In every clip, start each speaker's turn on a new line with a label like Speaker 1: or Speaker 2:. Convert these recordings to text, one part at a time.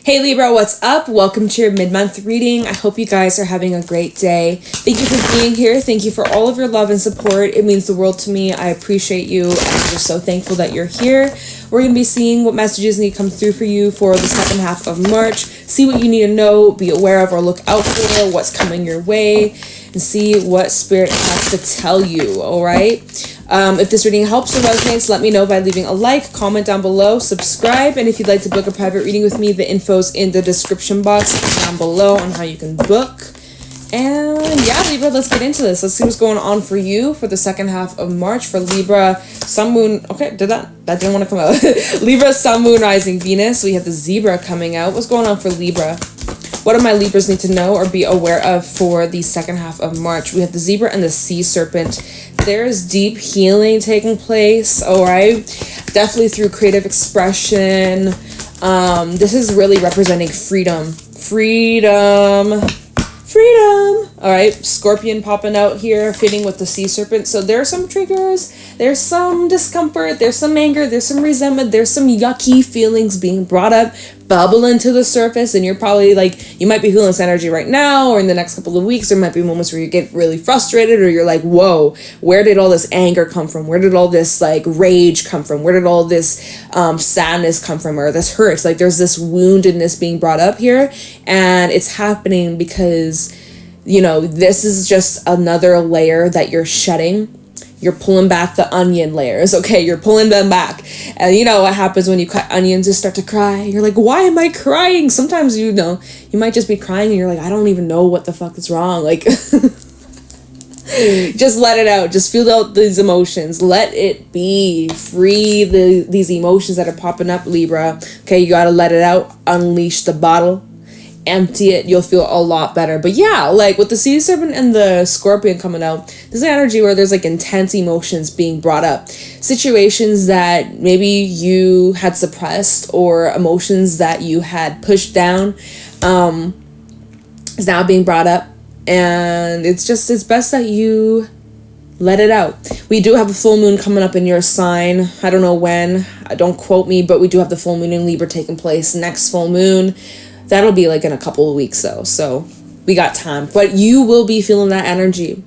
Speaker 1: Hey Libra, what's up? Welcome to your mid-month reading. I hope you guys are having a great day. Thank you for being here. Thank you for all of your love and support. It means the world to me. I appreciate you. I'm just so thankful that you're here. We're going to be seeing what messages need to come through for you for the second half of March. See what you need to know, be aware of, or look out for what's coming your way, and see what Spirit has to tell you, all right? If this reading helps or resonates, let me know by leaving a like, comment down below, subscribe, and if you'd like to book a private reading with me, the info's in the description box down below on how you can book. And yeah, Libra, let's get into this. Let's see what's going on for you for the second half of March for Libra, Sun, Moon. Okay, that didn't want to come out. Libra, Sun, Moon, Rising, Venus. We have the Zebra coming out. What's going on for Libra? What do my Libras need to know or be aware of for the second half of March? We have the Zebra and the Sea Serpent. There's deep healing taking place, all right? Definitely through creative expression. This is really representing freedom. All right, Scorpion popping out here, fitting with the Sea Serpent. So there are some triggers, there's some discomfort, there's some anger, there's some resentment, there's some yucky feelings being brought up, bubbling to the surface, and you're probably like, you might be feeling this energy right now, or in the next couple of weeks, there might be moments where you get really frustrated, or you're like, whoa, where did all this anger come from? Where did all this like rage come from? Where did all this sadness come from, or this hurts? Like there's this woundedness being brought up here, and it's happening because, you know, this is just another layer that you're shedding. You're pulling back the onion layers, okay? You're pulling them back. And you know what happens when you cut onions, you start to cry. You're like, why am I crying? Sometimes, you know, you might just be crying and you're like, I don't even know what the fuck is wrong. Like, just let it out. Just feel out these emotions. Let it be. Free these emotions that are popping up, Libra. Okay, you gotta let it out. Unleash the bottle. Empty it, you'll feel a lot better. But yeah, like with the Sea Serpent and the Scorpion coming out, there's an energy where there's like intense emotions being brought up, situations that maybe you had suppressed or emotions that you had pushed down is now being brought up, and it's best that you let it out. We do have a full moon coming up in your sign. I don't know when, don't quote me, but we do have the full moon in Libra taking place next full moon. That'll be like in a couple of weeks though, so we got time. But you will be feeling that energy.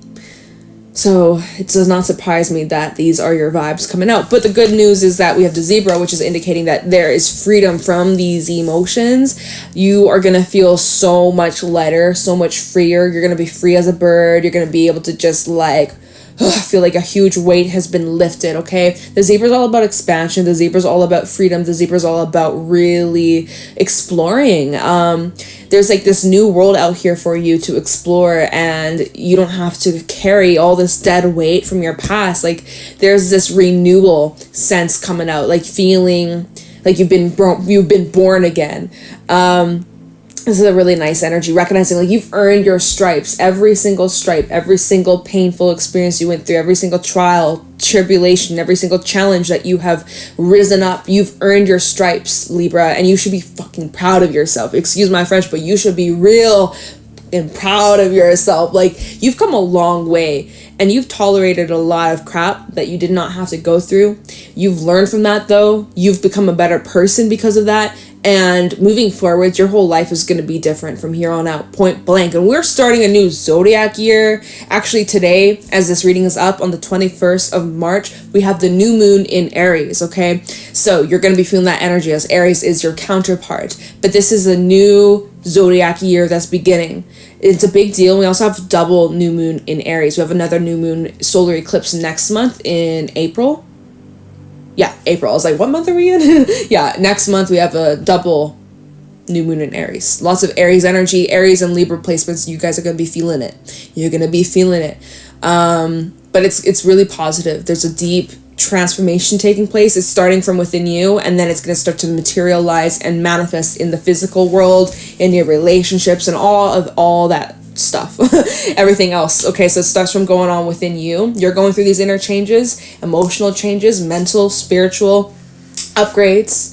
Speaker 1: So it does not surprise me that these are your vibes coming out. But the good news is that we have the Zebra, which is indicating that there is freedom from these emotions. You are going to feel so much lighter, so much freer. You're going to be free as a bird. You're going to be able to just like feel like a huge weight has been lifted, okay? The Zebra's all about expansion. The Zebra's all about freedom. The Zebra's all about really exploring. There's like this new world out here for you to explore, and you don't have to carry all this dead weight from your past. Like there's this renewal sense coming out, like feeling like you've been born again. This is a really nice energy, recognizing like you've earned your stripes, every single stripe, every single painful experience you went through, every single trial, tribulation, every single challenge that you have risen up. You've earned your stripes, Libra, and you should be fucking proud of yourself. Excuse my French, but you should be real and proud of yourself. Like you've come a long way, and you've tolerated a lot of crap that you did not have to go through. You've learned from that though. You've become a better person because of that. And moving forward, your whole life is going to be different from here on out, point blank. And we're starting a new zodiac year. Actually, today, as this reading is up on the 21st of March, we have the new moon in Aries, okay? So you're going to be feeling that energy as Aries is your counterpart. But this is a new zodiac year that's beginning. It's a big deal. We also have double new moon in Aries. We have another new moon solar eclipse next month in April. Yeah, April. I was like, what month are we in? Yeah, next month we have a double new moon in Aries. Lots of Aries energy, Aries and Libra placements. You guys are going to be feeling it. You're going to be feeling it. But it's really positive. There's a deep transformation taking place. It's starting from within you, and then it's going to start to materialize and manifest in the physical world, in your relationships, and all that stuff. Everything else. Okay, so it starts from going on within you. You're going through these inner changes, emotional changes, mental, spiritual upgrades.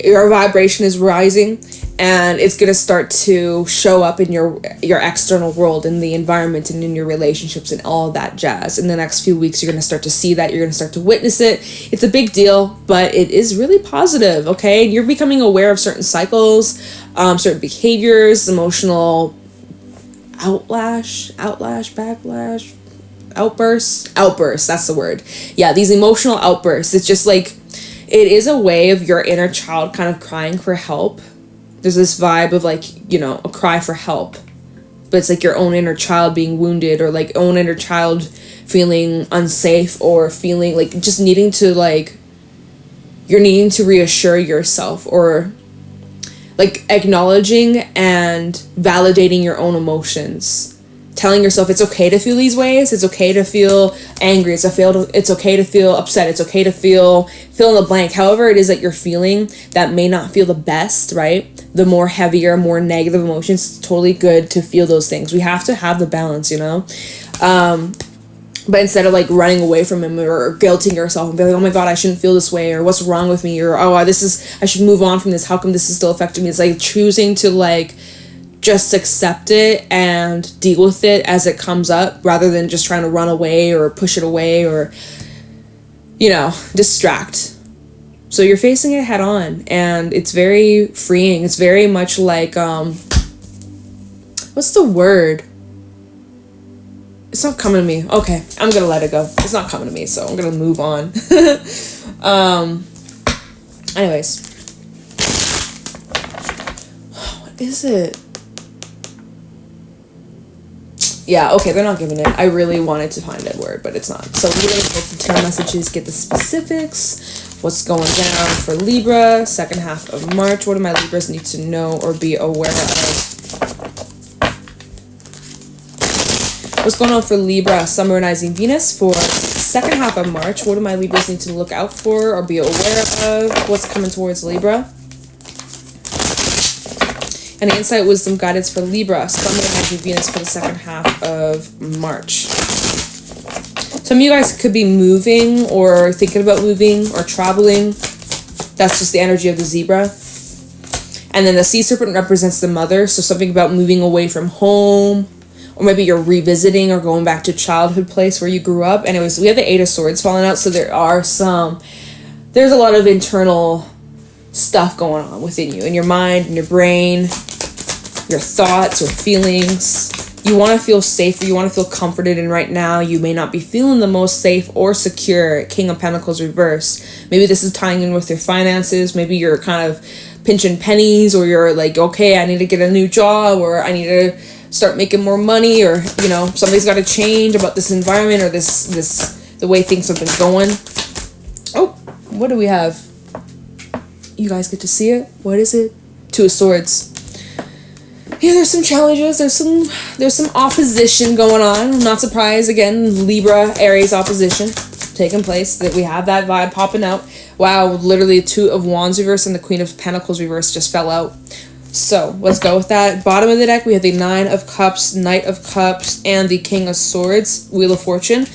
Speaker 1: Your vibration is rising, and it's going to start to show up in your external world, in the environment, and in your relationships, and all that jazz. In the next few weeks, you're going to start to see that. You're going to start to witness it. It's a big deal, but it is really positive, okay? You're becoming aware of certain cycles. certain behaviors, emotional backlash, outbursts, that's the word. Yeah, these emotional outbursts. It's just like, it is a way of your inner child kind of crying for help. There's this vibe of like, you know, a cry for help, but it's like your own inner child being wounded, or like own inner child feeling unsafe, or feeling like just needing to, like, you're needing to reassure yourself, or like acknowledging and validating your own emotions. Telling yourself it's okay to feel these ways. It's okay to feel angry. It's okay to feel upset. It's okay to fill in the blank. However it is that you're feeling that may not feel the best, right? The more heavier, more negative emotions, it's totally good to feel those things. We have to have the balance, you know? But instead of like running away from him or guilting yourself and be like, oh my God, I shouldn't feel this way, or what's wrong with me, or I should move on from this. How come this is still affecting me? It's like choosing to like just accept it and deal with it as it comes up, rather than just trying to run away or push it away or, you know, distract. So you're facing it head on, and it's very freeing. It's very much like, what's the word? It's not coming to me. Okay, I'm gonna let it go. It's not coming to me, so I'm gonna move on. Anyways. What is it? Yeah, okay, they're not giving it. I really wanted to find that word, but it's not. So we're going to go to tarot messages, get the specifics. What's going down for Libra, second half of March. What do my Libras need to know or be aware of? What's going on for Libra, Sun, Moon, Rising, Venus for second half of March? What do my Libras need to look out for or be aware of? What's coming towards Libra? And insight, wisdom, guidance for Libra, Sun, Moon, Rising, Venus for the second half of March. Some of you guys could be moving or thinking about moving or traveling. That's just the energy of the zebra. And then the sea serpent represents the mother. So something about moving away from home, or maybe you're revisiting or going back to childhood place where you grew up. Anyways, we have the Eight of Swords falling out. So there's a lot of internal stuff going on within you, in your mind, in your brain, your thoughts or feelings. You want to feel safe, or you want to feel comforted, and right now you may not be feeling the most safe or secure. King of Pentacles reverse. Maybe this is tying in with your finances. Maybe you're kind of pinching pennies, or you're like, okay, I need to get a new job, or I need to start making more money, or, you know, something's got to change about this environment, or the way things have been going. Oh, what do we have? You guys get to see it. What is it? Two of Swords. Yeah, there's some challenges. There's some opposition going on. I'm not surprised. Again, Libra, Aries opposition taking place. That we have that vibe popping out. Wow, literally Two of Wands reverse and the Queen of Pentacles reverse just fell out. So let's go with that. Bottom of the deck, we have the Nine of Cups, Knight of Cups, and the King of Swords, Wheel of Fortune.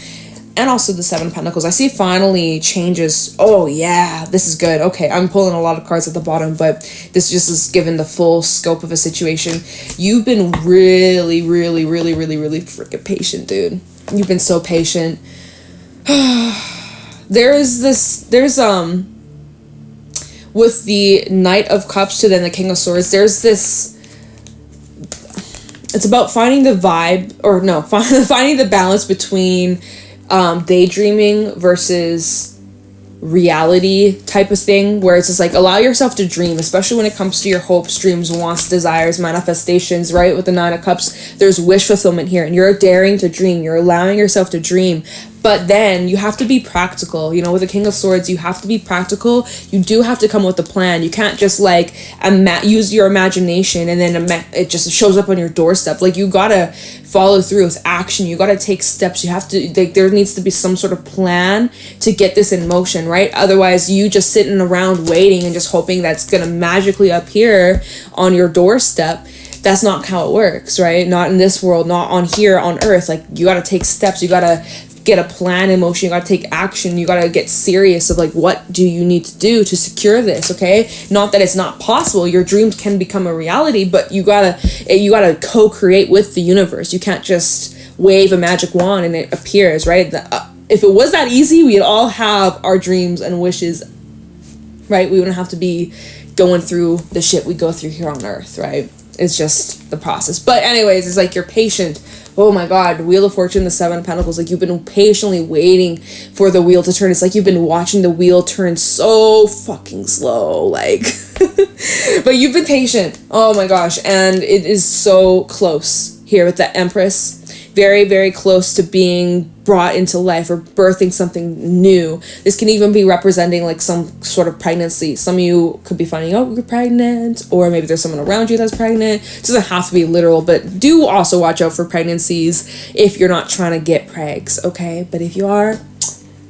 Speaker 1: And also the Seven of Pentacles. I see finally changes. Oh, yeah. This is good. Okay, I'm pulling a lot of cards at the bottom, but this just is given the full scope of a situation. You've been really, really, really, really, really freaking patient, dude. You've been so patient. There's with the Knight of Cups to then the King of Swords, there's this... It's about finding the vibe, or no, finding the balance between... daydreaming versus reality type of thing, where it's just like, allow yourself to dream, especially when it comes to your hopes, dreams, wants, desires, manifestations, right? With the Nine of Cups, there's wish fulfillment here, and you're daring to dream, you're allowing yourself to dream. But then you have to be practical. You know, with the King of Swords, you have to be practical. You do have to come with a plan. You can't just like use your imagination and then it just shows up on your doorstep. Like, you gotta follow through with action. You gotta take steps. You have to, like, there needs to be some sort of plan to get this in motion, right? Otherwise, you just sitting around waiting and just hoping that's gonna magically appear on your doorstep. That's not how it works, right? Not in this world, not on here on Earth. Like, you gotta take steps. You gotta get a plan in motion. You gotta take action. You gotta get serious of like, what do you need to do to secure this? Okay, not that it's not possible. Your dreams can become a reality, but you gotta co-create with the universe. You can't just wave a magic wand and it appears, right? If it was that easy, we'd all have our dreams and wishes, right? We wouldn't have to be going through the shit we go through here on Earth, right? It's just the process. But anyways, it's like you're patient. Oh my God, Wheel of Fortune, the Seven of Pentacles, like you've been patiently waiting for the wheel to turn. It's like you've been watching the wheel turn so fucking slow, like, but you've been patient. Oh my gosh, and it is so close here with the Empress. Very, very close to being brought into life or birthing something new. This can even be representing like some sort of pregnancy. Some of you could be finding out you're pregnant, or maybe there's someone around you that's pregnant. It doesn't have to be literal, but do also watch out for pregnancies if you're not trying to get pregs, okay? But if you are,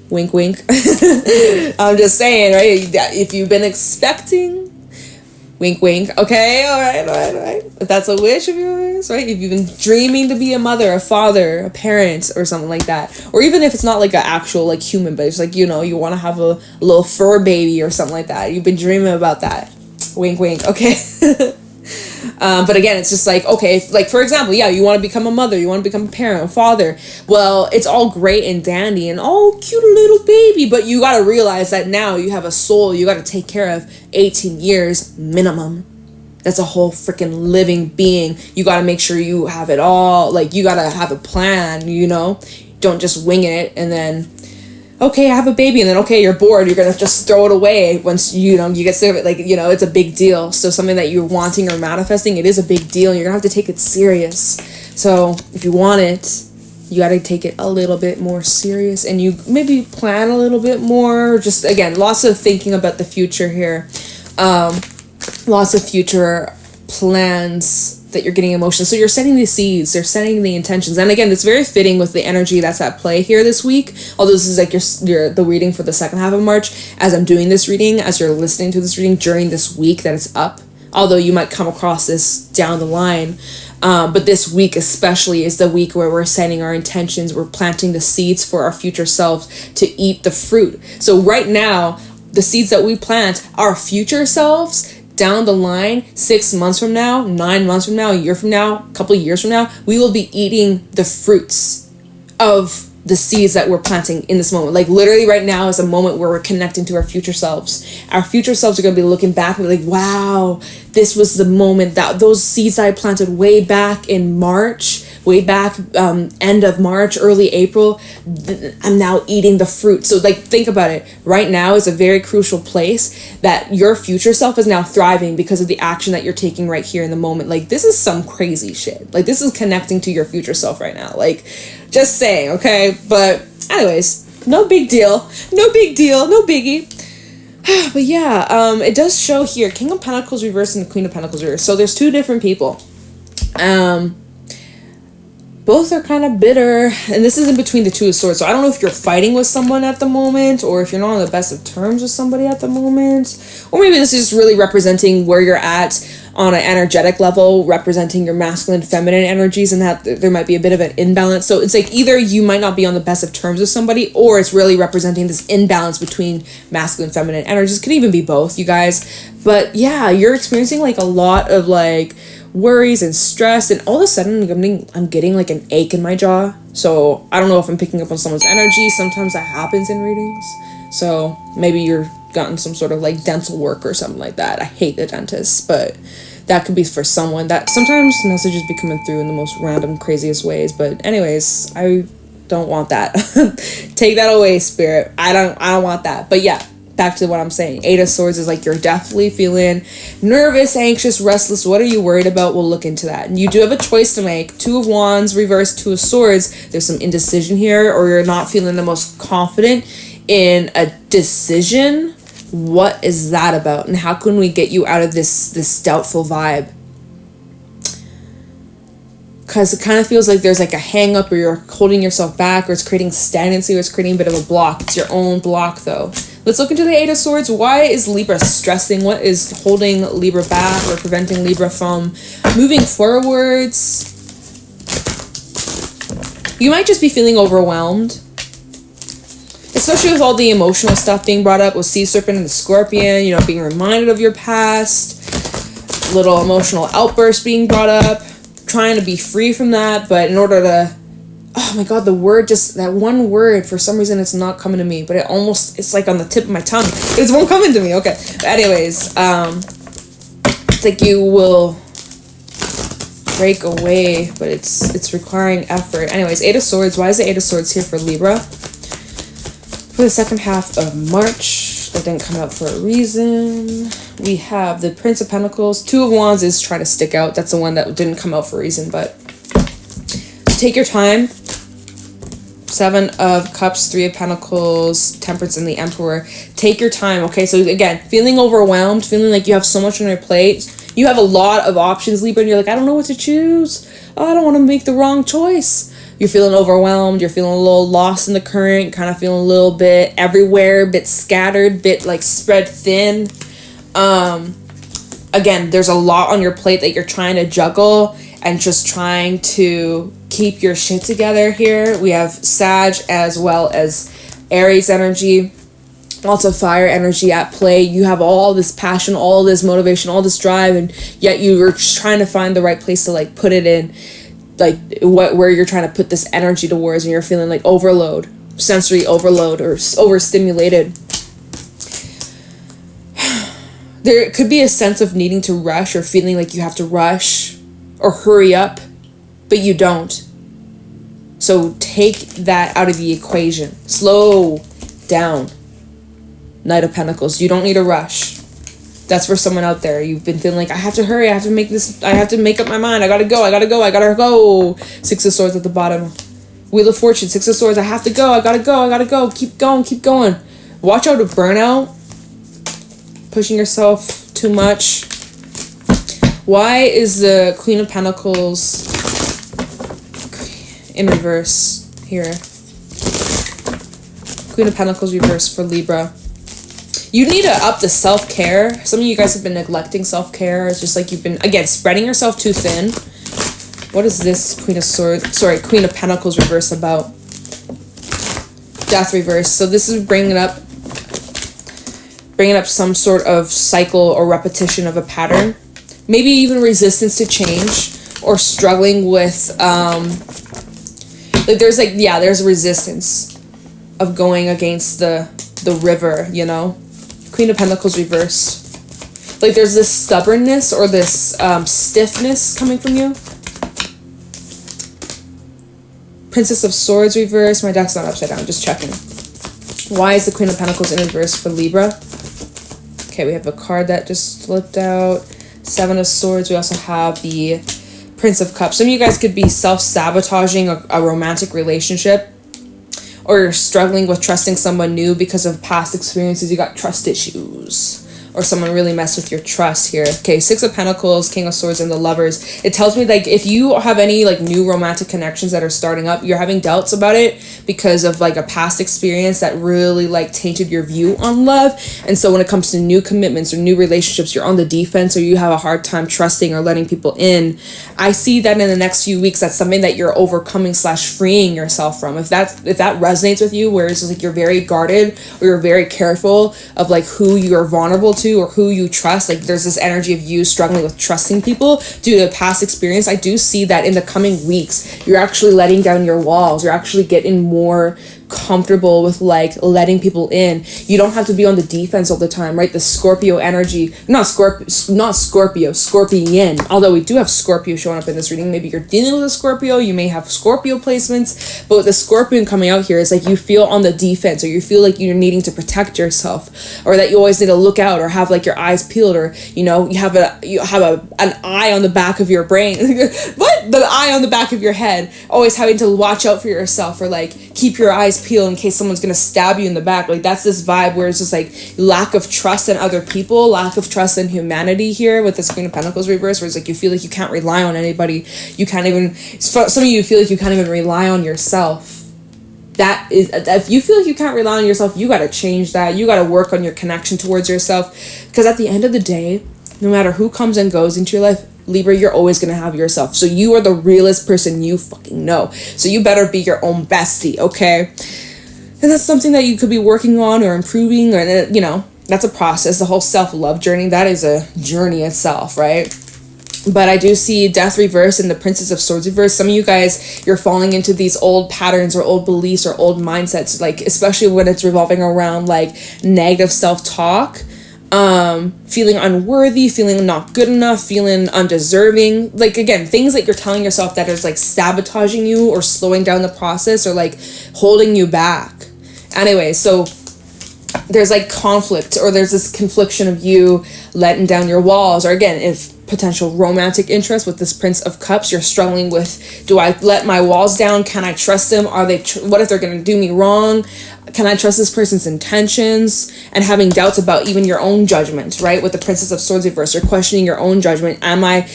Speaker 1: wink, wink. I'm just saying, right? If you've been expecting, wink, wink. Okay, all right. If that's a wish of yours, right? If you've been dreaming to be a mother, a father, a parent, or something like that. Or even if it's not like an actual like human, but it's like, you know, you want to have a little fur baby or something like that. You've been dreaming about that. Wink, wink. Okay. But again, it's just like, okay, like for example, yeah, you want to become a mother, you want to become a parent, a father. Well, it's all great and dandy and oh, cute little baby, but you got to realize that now you have a soul you got to take care of 18 years minimum. That's a whole freaking living being. You got to make sure you have it all. Like you got to have a plan, you know, don't just wing it and then, okay, I have a baby, and then, okay, you're bored, you're going to just throw it away once, you know, you get sick of it. Like, you know, it's a big deal. So something that you're wanting or manifesting, it is a big deal. You're going to have to take it serious. So if you want it, you got to take it a little bit more serious, and you maybe plan a little bit more. Just, again, lots of thinking about the future here. Lots of future plans that you're getting emotional. So you're setting the seeds, they're setting the intentions. And again, it's very fitting with the energy that's at play here this week. Although this is like your the reading for the second half of March, as I'm doing this reading, as you're listening to this reading during this week that it's up. Although you might come across this down the line. But this week especially is the week where we're setting our intentions, we're planting the seeds for our future selves to eat the fruit. So right now, the seeds that we plant, our future selves, down the line, 6 months from now, 9 months from now, a year from now, a couple of years from now, we will be eating the fruits of the seeds that we're planting in this moment. Like literally right now is a moment where we're connecting to our future selves. Our future selves are going to be looking back and be like, wow, this was the moment that those seeds I planted way back in March, way back end of March, early April, I'm now eating the fruit. So like think about it. Right now is a very crucial place that your future self is now thriving because of the action that you're taking right here in the moment. Like this is some crazy shit. Like this is connecting to your future self right now. Like just saying, okay? But anyways, no big deal. No biggie. But yeah, it does show here King of Pentacles reversed and the Queen of Pentacles reversed. So there's two different people. Both are kind of bitter, and this is in between the Two of Swords. So I don't know if you're fighting with someone at the moment, or if you're not on the best of terms with somebody at the moment, or maybe this is really representing where you're at on an energetic level, representing your masculine, feminine energies, and that there might be a bit of an imbalance. So it's like either you might not be on the best of terms with somebody, or it's really representing this imbalance between masculine, feminine energies. It could even be both, you guys. But yeah, you're experiencing like a lot of like worries and stress, and all of a sudden I'm getting like an ache in my jaw. So I don't know if I'm picking up on someone's energy. Sometimes that happens in readings. So maybe you're gotten some sort of like dental work or something like that. I hate the dentist, but that could be for someone. That sometimes messages be coming through in the most random, craziest ways. But anyways, I don't want that. Take that away, spirit. I don't want that. But yeah, back to what I'm saying. Eight of Swords is like you're definitely feeling nervous, anxious, restless. What are you worried about? We'll look into that. And you do have a choice to make. Two of Wands reversed, Two of Swords. There's some indecision here, or you're not feeling the most confident in a decision. What is that about? And how can we get you out of this doubtful vibe? Because it kind of feels like there's like a hang up, or you're holding yourself back, or it's creating stagnancy, or it's creating a bit of a block. It's your own block though. Let's look into the Eight of Swords. Why is Libra stressing? What is holding Libra back or preventing Libra from moving forwards? You might just be feeling overwhelmed, especially with all the emotional stuff being brought up with Sea Serpent and the Scorpion, you know, being reminded of your past, little emotional outbursts being brought up, trying to be free from that. But in order to, oh my God, the word, just that one word, for some reason it's not coming to me, but it's like on the tip of my tongue. It won't come into me. Okay. But anyways, It's like you will break away, but it's requiring effort. Anyways, Eight of Swords. Why is the Eight of Swords here for Libra? For the second half of March. That didn't come out for a reason. We have the Prince of Pentacles. Two of Wands is trying to stick out. That's the one that didn't come out for a reason, but take your time. Seven of Cups, Three of Pentacles, Temperance, and the Emperor. Take your time, okay? So again, feeling overwhelmed, feeling like you have so much on your plate. You have a lot of options, Libra, and you're like, I don't know what to choose. Oh, I don't want to make the wrong choice. You're feeling overwhelmed. You're feeling a little lost in the current, kind of feeling a little bit everywhere, bit scattered, bit like spread thin. Again, there's a lot on your plate that you're trying to juggle and just trying to keep your shit together here. We have Sag as well as Aries energy. Lots of fire energy at play. You have all this passion, all this motivation, all this drive, and yet you are just trying to find the right place to like put it in, like where you're trying to put this energy towards, and you're feeling like overload, sensory overload, or overstimulated. There could be a sense of needing to rush, or feeling like you have to rush or hurry up, but you don't. So take that out of the equation. Slow down. Knight of Pentacles. You don't need to rush. That's for someone out there. You've been feeling like, I have to hurry. I have to make this. I have to make up my mind. I gotta go. I gotta go. I gotta go. Six of Swords at the bottom. Wheel of Fortune. Six of Swords. I have to go. I gotta go. I gotta go. Keep going. Keep going. Watch out of burnout. Pushing yourself too much. Why is the Queen of Pentacles in reverse here? Queen of Pentacles reverse for Libra. You need to up the self-care. Some of you guys have been neglecting self-care. It's just like you've been, again, spreading yourself too thin. What is this Queen of Pentacles reverse about? Death reverse. So this is bringing up some sort of cycle or repetition of a pattern. Maybe even resistance to change, or struggling with, like there's resistance of going against the river, you know? Queen of Pentacles reverse. Like there's this stubbornness or this stiffness coming from you. Princess of Swords reverse. My deck's not upside down, just checking. Why is the Queen of Pentacles in reverse for Libra? Okay, we have a card that just slipped out. Seven of Swords. We also have the Prince of Cups. Some of you guys could be self-sabotaging a romantic relationship, or you're struggling with trusting someone new because of past experiences. You got trust issues, or someone really messed with your trust here. Okay, Six of Pentacles, King of Swords, and the Lovers. It tells me like if you have any like new romantic connections that are starting up, you're having doubts about it because of like a past experience that really like tainted your view on love. And so when it comes to new commitments or new relationships, you're on the defense, or you have a hard time trusting or letting people in. I see that in the next few weeks, that's something that you're overcoming / freeing yourself from. If that resonates with you, where it's just like you're very guarded, or you're very careful of like who you're vulnerable to or who you trust, like there's this energy of you struggling with trusting people due to past experience. I do see that in the coming weeks, you're actually letting down your walls. You're actually getting more comfortable with like letting people in. You don't have to be on the defense all the time, right? The Scorpio energy, not Scorpio, Scorpion. Although we do have Scorpio showing up in this reading. Maybe you're dealing with a Scorpio, you may have Scorpio placements, but with the Scorpion coming out here, it's like you feel on the defense, or you feel like you're needing to protect yourself, or that you always need to look out, or have like your eyes peeled, or you know, you have an eye on the back of your brain. What? The eye on the back of your head, always having to watch out for yourself, or like keep your eyes peeled in case someone's gonna stab you in the back. Like that's this vibe where it's just like lack of trust in other people, lack of trust in humanity here with this Queen of Pentacles reverse, where it's like you feel like you can't rely on anybody. You can't even, some of you feel like you can't even rely on yourself. That is, if you feel like you can't rely on yourself, you got to change that. You got to work on your connection towards yourself, because at the end of the day, no matter who comes and goes into your life, Libra, you're always going to have yourself. So you are the realest person you fucking know. So you better be your own bestie, okay? And that's something that you could be working on or improving, or, you know, that's a process. The whole self-love journey, that is a journey itself, right? But I do see Death reverse and the Princess of Swords reverse. Some of you guys, you're falling into these old patterns or old beliefs or old mindsets, like especially when it's revolving around like negative self-talk. feeling unworthy, feeling not good enough, feeling undeserving. Like, again, things that you're telling yourself that is like sabotaging you or slowing down the process or like holding you back. Anyway, so there's like conflict, or there's this confliction of you letting down your walls, or again, if potential romantic interest with this Prince of Cups, you're struggling with, do I let my walls down? Can I trust them? Are they what if they're going to do me wrong? Can I trust this person's intentions? And having doubts about even your own judgment, right? With the Princess of Swords reverse, you're questioning your own judgment. Am I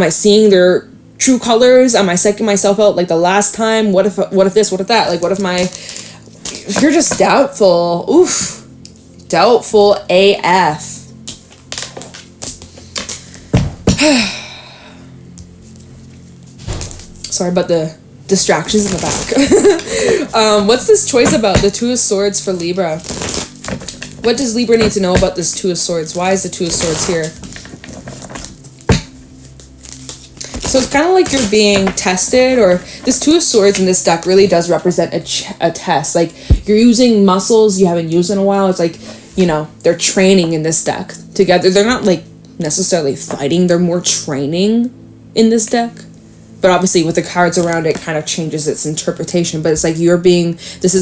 Speaker 1: seeing their true colors? Am I psyching myself out like the last time? What if this, what if that? Like, what if you're just doubtful. Oof. Doubtful AF. Sorry about the distractions in the back. What's this choice about? The Two of Swords for Libra. What does Libra need to know about this Two of Swords? Why is the Two of Swords here? So it's kind of like you're being tested, or this Two of Swords in this deck really does represent a test. Like, you're using muscles you haven't used in a while. It's like, you know, they're training in this deck together. They're not like necessarily fighting, they're more training in this deck. But obviously with the cards around it kind of changes its interpretation. But it's like this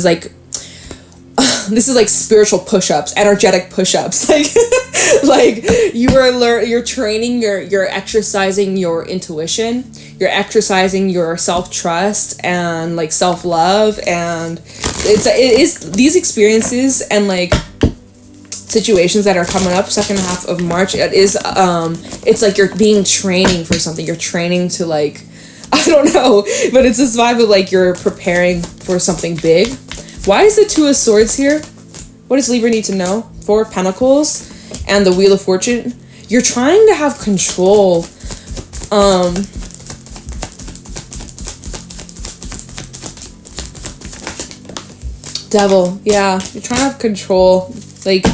Speaker 1: is like spiritual push-ups, energetic push-ups. Like you're training, you're exercising your intuition, you're exercising your self-trust and like self-love, and it is these experiences and like situations that are coming up second half of March. It is it's like you're being training for something. You're training to like, I don't know, but it's this vibe of like you're preparing for something big. Why is the Two of Swords here? What does Libra need to know? Four of Pentacles and the Wheel of Fortune. You're trying to have control. Devil, yeah, you're trying to have control. Like,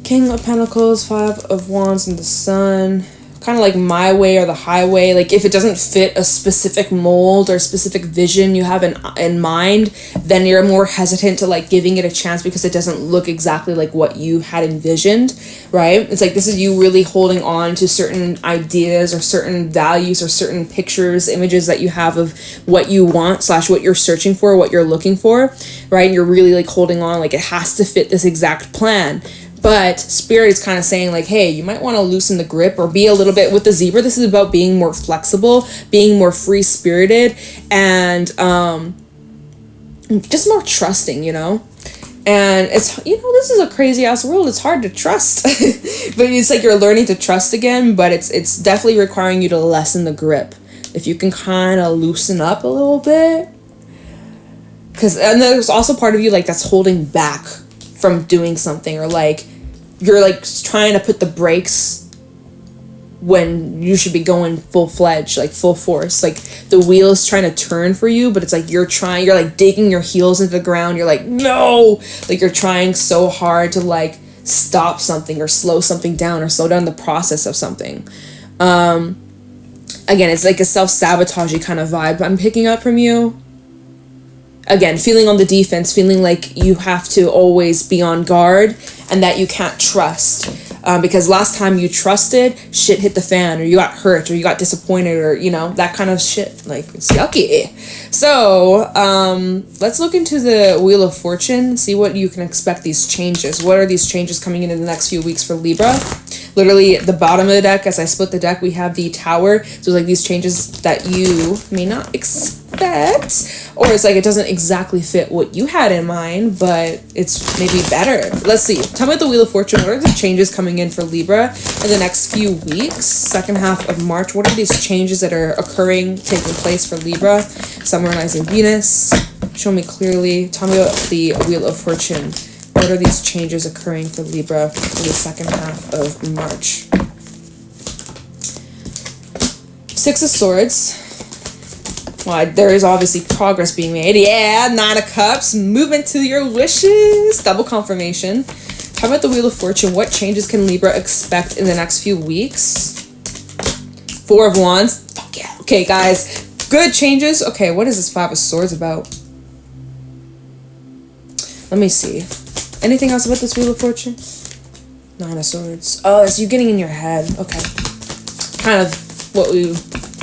Speaker 1: King of Pentacles, Five of Wands, and the Sun. Kind of like my way or the highway. Like, if it doesn't fit a specific mold or specific vision you have in mind, then you're more hesitant to like giving it a chance because it doesn't look exactly like what you had envisioned, right? It's like this is you really holding on to certain ideas or certain values or certain pictures, images that you have of what you want / what you're searching for, what you're looking for, right? And you're really like holding on, like it has to fit this exact plan. But Spirit is kind of saying like, hey, you might want to loosen the grip or be a little bit with the Zebra. This is about being more flexible, being more free-spirited, and just more trusting, you know? And it's, you know, this is a crazy ass world. It's hard to trust. But it's like you're learning to trust again, but it's definitely requiring you to lessen the grip. If you can kind of loosen up a little bit. And there's also part of you like that's holding back from doing something, or like you're like trying to put the brakes when you should be going full-fledged, like full force. Like the wheel is trying to turn for you, but it's like you're like digging your heels into the ground. You're like, no, like you're trying so hard to like stop something or slow something down or slow down the process of something. Again, it's like a self-sabotagey kind of vibe I'm picking up from you. Again, feeling on the defense, feeling like you have to always be on guard and that you can't trust. Because last time you trusted, shit hit the fan, or you got hurt, or you got disappointed, or, you know, that kind of shit. Like, it's yucky. So, let's look into the Wheel of Fortune, see what you can expect these changes. What are these changes coming in the next few weeks for Libra? Literally, at the bottom of the deck, as I split the deck, we have the Tower. So, like, these changes that you may not expect. Or it's like it doesn't exactly fit what you had in mind, but it's maybe better. Let's see. Tell me about the Wheel of Fortune. What are the changes coming in for Libra in the next few weeks? Second half of March. What are these changes that are occurring, taking place for Libra? Sun, Moon, Rising, Venus. Show me clearly. Tell me about the Wheel of Fortune. What are these changes occurring for Libra in the second half of March? Six of Swords. Well, there is obviously progress being made. Yeah, Nine of Cups. Movement to your wishes. Double confirmation. How about the Wheel of Fortune? What changes can Libra expect in the next few weeks? Four of Wands. Fuck yeah. Okay, guys. Good changes. Okay, what is this Five of Swords about? Let me see. Anything else about this Wheel of Fortune? Nine of Swords. Oh, that's you getting in your head. Okay. Kind of what we've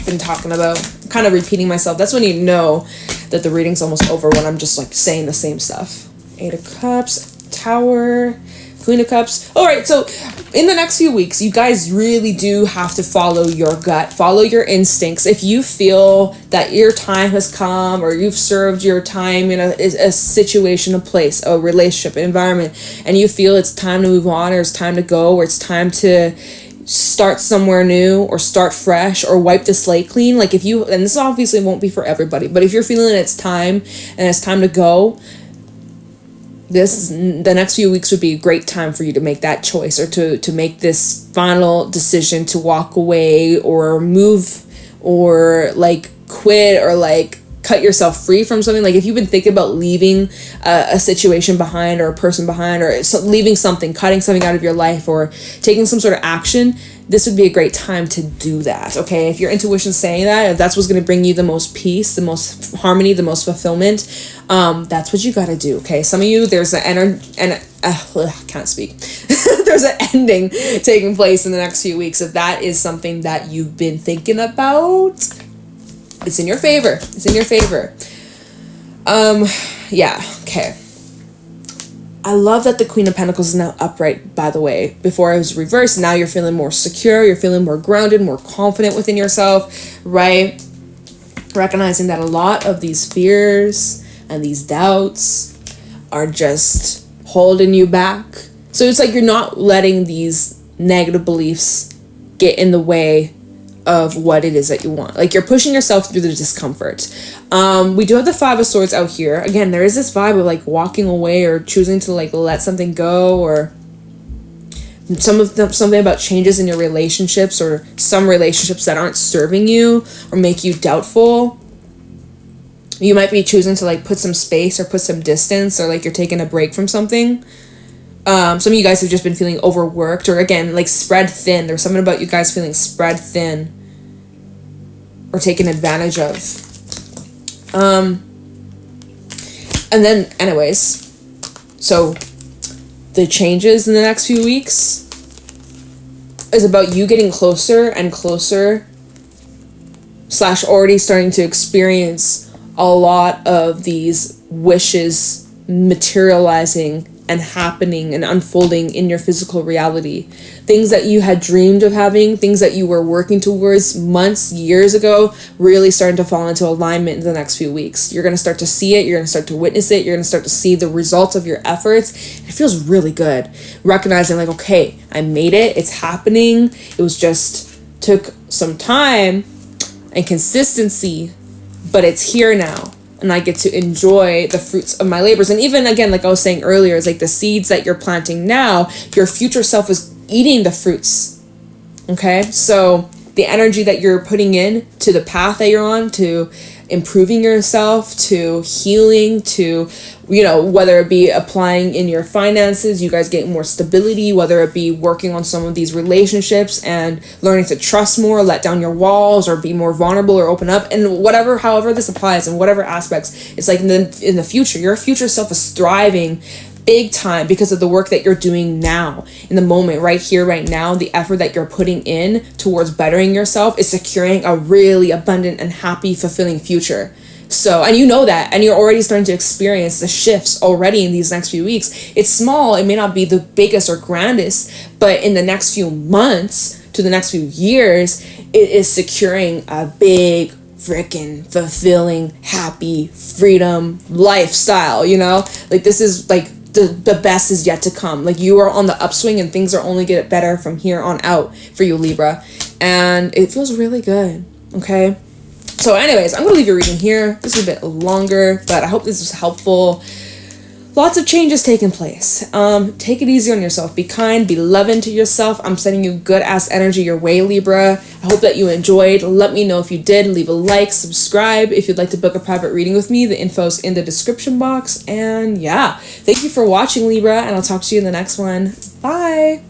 Speaker 1: been talking about. I'm kind of repeating myself. That's when you know that the reading's almost over, when I'm just like saying the same stuff. Eight of Cups, Tower, Queen of Cups. All right, so in the next few weeks, you guys really do have to follow your gut, follow your instincts. If you feel that your time has come, or you've served your time in a situation, a place, a relationship, an environment, and you feel it's time to move on, or it's time to go, or it's time to start somewhere new, or start fresh, or wipe the slate clean. Like if you, and this obviously won't be for everybody, but if you're feeling it's time and it's time to go, the next few weeks would be a great time for you to make that choice, or to make this final decision to walk away, or move, or like quit, or like cut yourself free from something. Like if you've been thinking about leaving a situation behind, or a person behind, or leaving something, cutting something out of your life, or taking some sort of action, this would be a great time to do that. Okay, if your intuition's saying that, if that's what's going to bring you the most peace, the most harmony, the most fulfillment, that's what you got to do. Okay, some of you, there's an I can't speak. There's an ending taking place in the next few weeks. If that is something that you've been thinking about, it's in your favor. It's in your favor. Yeah, okay. I love that the Queen of Pentacles is now upright, by the way. Before it was reversed, now you're feeling more secure, you're feeling more grounded, more confident within yourself, right? Recognizing that a lot of these fears and these doubts are just holding you back. So it's like you're not letting these negative beliefs get in the way of what it is that you want. Like you're pushing yourself through the discomfort. We do have the Five of Swords out here. Again, there is this vibe of like walking away, or choosing to like let something go, or something about changes in your relationships, or some relationships that aren't serving you or make you doubtful. You might be choosing to like put some space, or put some distance, or like you're taking a break from something. Some of you guys have just been feeling overworked, or again, like spread thin. There's something about you guys feeling spread thin, or taken advantage of. And then anyways, so the changes in the next few weeks is about you getting closer and closer, / already starting to experience a lot of these wishes materializing and happening and unfolding in your physical reality. Things that you had dreamed of having, things that you were working towards months, years ago, really starting to fall into alignment in the next few weeks. You're going to start to see it. You're going to start to witness it. You're going to start to see the results of your efforts. It feels really good. Recognizing like, okay, I made it. It's happening. It was just took some time and consistency, but it's here now. And I get to enjoy the fruits of my labors. And even again, like I was saying earlier, it's like the seeds that you're planting now, your future self is eating the fruits. Okay? So the energy that you're putting in to the path that you're on, to improving yourself, to healing, to, you know, whether it be applying in your finances, you guys get more stability, whether it be working on some of these relationships and learning to trust more, let down your walls, or be more vulnerable, or open up, and whatever, however this applies in whatever aspects, it's like in the future, your future self is thriving big time because of the work that you're doing now, in the moment, right here, right now. The effort that you're putting in towards bettering yourself is securing a really abundant and happy, fulfilling future. So, and you know that, and you're already starting to experience the shifts already in these next few weeks. It's small, it may not be the biggest or grandest, but in the next few months to the next few years, it is securing a big, freaking fulfilling, happy, freedom lifestyle, you know? Like this is like the best is yet to come. Like you are on the upswing, and things are only get better from here on out for you, Libra. And it feels really good. Okay. So anyways, I'm going to leave your reading here. This is a bit longer, but I hope this was helpful. Lots of changes taking place. Take it easy on yourself. Be kind, be loving to yourself. I'm sending you good ass energy your way, Libra. I hope that you enjoyed. Let me know if you did. Leave a like, subscribe. If you'd like to book a private reading with me, the info's in the description box. And yeah, thank you for watching, Libra, and I'll talk to you in the next one. Bye.